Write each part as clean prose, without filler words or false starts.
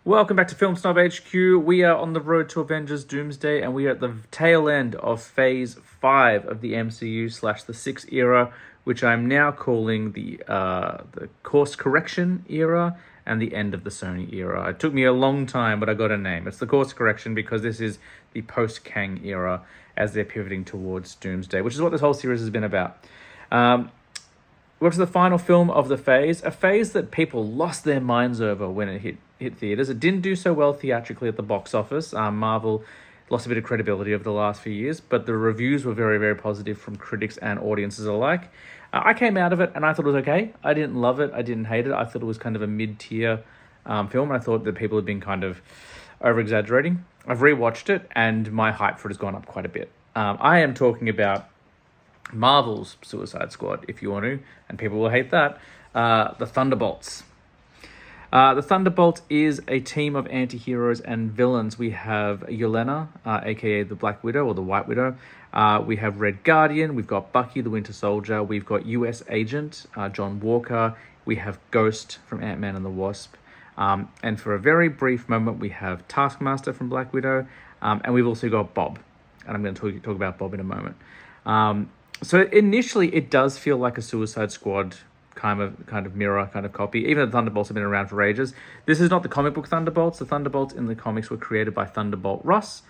Welcome back to Film Snob HQ. We are on the road to Avengers Doomsday, and we are at the tail end of Phase 5 of the MCU / the 6 era, which I'm now calling the course correction era and the end of the Sony era. It took me a long time, but I got a name. It's the course correction because this is the post-Kang era as they're pivoting towards Doomsday, which is what this whole series has been about. We're up to the final film of the phase, a phase that people lost their minds over when it hit theaters. It didn't do so well theatrically at the box office. Marvel lost a bit of credibility over the last few years, but the reviews were very, very positive from critics and audiences alike. I came out of it and I thought it was okay. I didn't love it. I didn't hate it. I thought it was kind of a mid-tier film. I thought that people had been kind of over-exaggerating. I've rewatched it and my hype for it has gone up quite a bit. I am talking about Marvel's Suicide Squad, if you want to, and people will hate that, the Thunderbolts. The Thunderbolts is a team of anti-heroes and villains. We have Yelena, aka the Black Widow or the White Widow. We have Red Guardian. We've got Bucky, the Winter Soldier. We've got US Agent, John Walker. We have Ghost from Ant-Man and the Wasp. And for a very brief moment, we have Taskmaster from Black Widow. And we've also got Bob. And I'm going to talk about Bob in a moment. So initially, it does feel like a Suicide Squad kind of mirror, kind of copy. Even though the Thunderbolts have been around for ages. This is not the comic book Thunderbolts. The Thunderbolts in the comics were created by Thunderbolt Ross,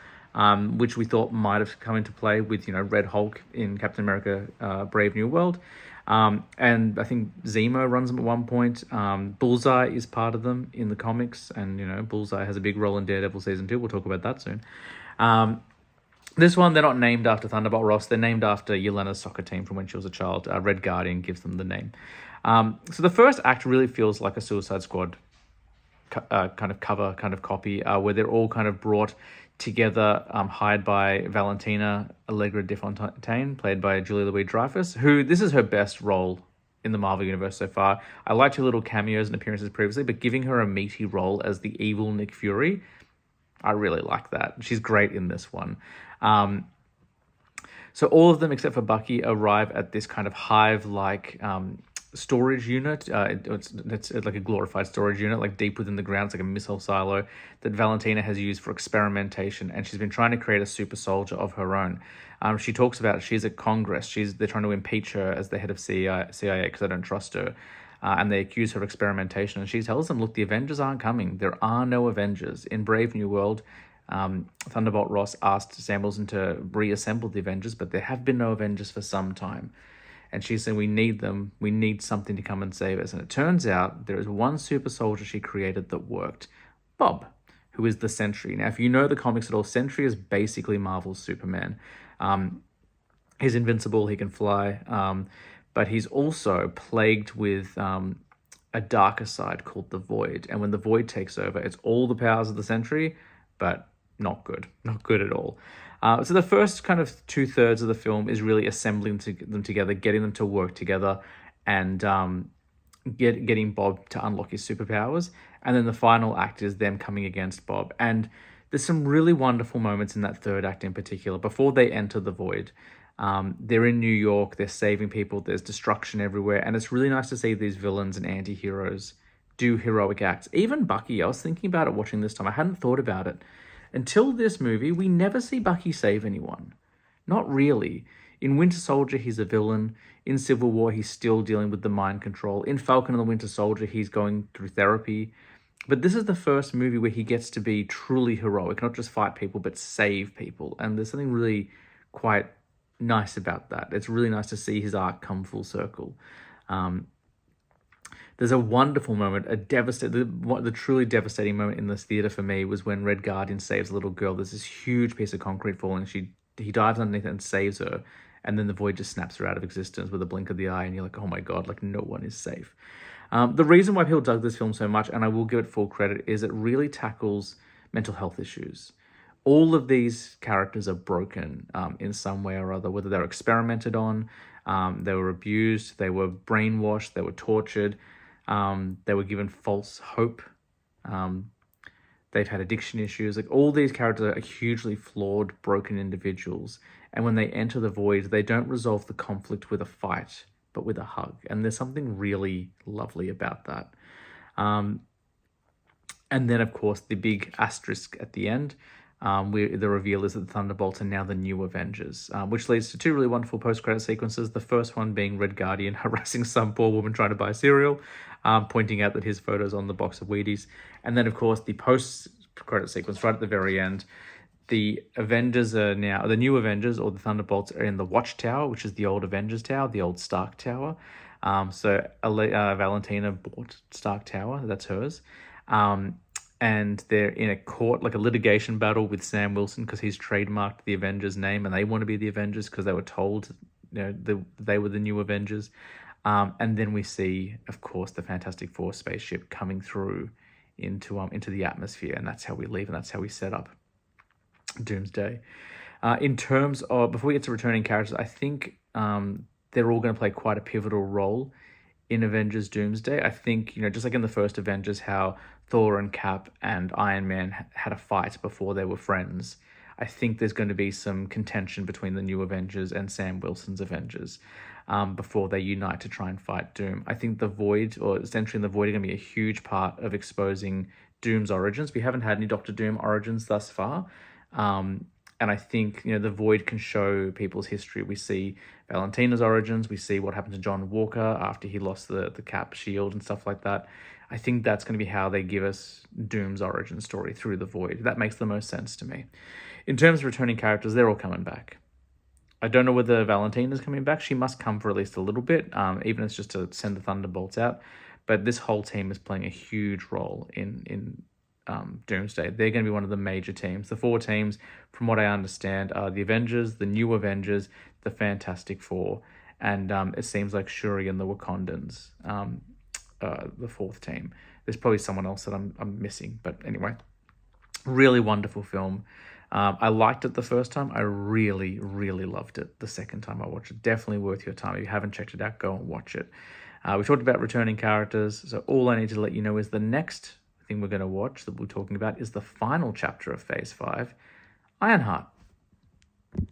which we thought might have come into play with, Red Hulk in Captain America Brave New World. And I think Zemo runs them at one point. Bullseye is part of them in the comics. And, Bullseye has a big role in Daredevil Season 2. We'll talk about that soon. This one, they're not named after Thunderbolt Ross. They're named after Yelena's soccer team from when she was a child. Red Guardian gives them the name. So the first act really feels like a Suicide Squad kind of cover, kind of copy, where they're all kind of brought together, hired by Valentina Allegra de Fontaine, played by Julia Louis-Dreyfus, who, this is her best role in the Marvel Universe so far. I liked her little cameos and appearances previously, but giving her a meaty role as the evil Nick Fury, I really like that. She's great in this one. So all of them, except for Bucky, arrive at this kind of hive-like storage unit. It's like a glorified storage unit, like deep within the ground. It's like a missile silo that Valentina has used for experimentation, and she's been trying to create a super soldier of her own. She talks about it. She's at Congress. They're trying to impeach her as the head of CIA because they don't trust her. And they accuse her of experimentation. And she tells them, look, the Avengers aren't coming. There are no Avengers. In Brave New World, Thunderbolt Ross asked Sam Wilson to reassemble the Avengers, but there have been no Avengers for some time. And she's saying, we need them. We need something to come and save us. And it turns out there is one super soldier she created that worked. Bob, who is the Sentry. Now, if you know the comics at all, Sentry is basically Marvel's Superman. He's invincible. He can fly. But he's also plagued with a darker side called the Void. And when the Void takes over, it's all the powers of the Sentry, but not good. Not good at all. So the first kind of 2/3 of the film is really assembling them together, getting them to work together, and getting Bob to unlock his superpowers. And then the final act is them coming against Bob. And there's some really wonderful moments in that third act in particular, before they enter the Void. They're in New York, they're saving people, there's destruction everywhere, and it's really nice to see these villains and anti-heroes do heroic acts. Even Bucky, I was thinking about it watching this time, I hadn't thought about it. Until this movie, we never see Bucky save anyone. Not really. In Winter Soldier, he's a villain. In Civil War, he's still dealing with the mind control. In Falcon and the Winter Soldier, he's going through therapy. But this is the first movie where he gets to be truly heroic, not just fight people, but save people. And there's something really quite nice about that. It's really nice to see his arc come full circle. There's a wonderful moment, the truly devastating moment in this theater for me was when Red Guardian saves a little girl. There's this huge piece of concrete falling. He dives underneath it and saves her, and then the Void just snaps her out of existence with a blink of the eye, and you're like, oh my god, like no one is safe. The reason why people dug this film so much, and I will give it full credit, is it really tackles mental health issues. All of these characters are broken in some way or other, whether they're experimented on, they were abused, they were brainwashed, they were tortured, they were given false hope, they've had addiction issues. Like, all these characters are hugely flawed, broken individuals, and when they enter the Void, they don't resolve the conflict with a fight, but with a hug, and there's something really lovely about that. And then, of course, the big asterisk at the end, where the reveal is that the Thunderbolts are now the new Avengers, which leads to two really wonderful post-credit sequences. The first one being Red Guardian harassing some poor woman trying to buy cereal, pointing out that his photo's on the box of Wheaties. And then, of course, the post-credit sequence right at the very end. The Avengers are now, the new Avengers or the Thunderbolts are in the Watchtower, which is the old Avengers Tower, the old Stark Tower. So Valentina bought Stark Tower, that's hers. And they're in a court, like a litigation battle with Sam Wilson because he's trademarked the Avengers name and they want to be the Avengers because they were told, they were the new Avengers. And then we see, of course, the Fantastic Four spaceship coming through into the atmosphere, and that's how we leave and that's how we set up Doomsday. In terms of, before we get to returning characters, I think they're all going to play quite a pivotal role in Avengers Doomsday. I think, just like in the first Avengers, how Thor and Cap and Iron Man had a fight before they were friends. I think there's going to be some contention between the new Avengers and Sam Wilson's Avengers before they unite to try and fight Doom. I think the Void, or essentially the Void, are going to be a huge part of exposing Doom's origins. We haven't had any Doctor Doom origins thus far. And I think, the Void can show people's history. We see Valentina's origins. We see what happened to John Walker after he lost the Cap shield and stuff like that. I think that's going to be how they give us Doom's origin story through the Void. That makes the most sense to me. In terms of returning characters, they're all coming back. I don't know whether Valentina's coming back. She must come for at least a little bit, even if it's just to send the Thunderbolts out. But this whole team is playing a huge role in Doomsday. They're going to be one of the major teams. The four teams, from what I understand, are the Avengers, the new Avengers, the Fantastic Four, and it seems like Shuri and the Wakandans, the fourth team. There's probably someone else that I'm missing, but anyway, really wonderful film. I liked it the first time. I really, really loved it the second time I watched it. Definitely worth your time. If you haven't checked it out, go and watch it. We talked about returning characters, so all I need to let you know is the next thing we're going to watch that we're talking about is the final chapter of Phase 5, Ironheart.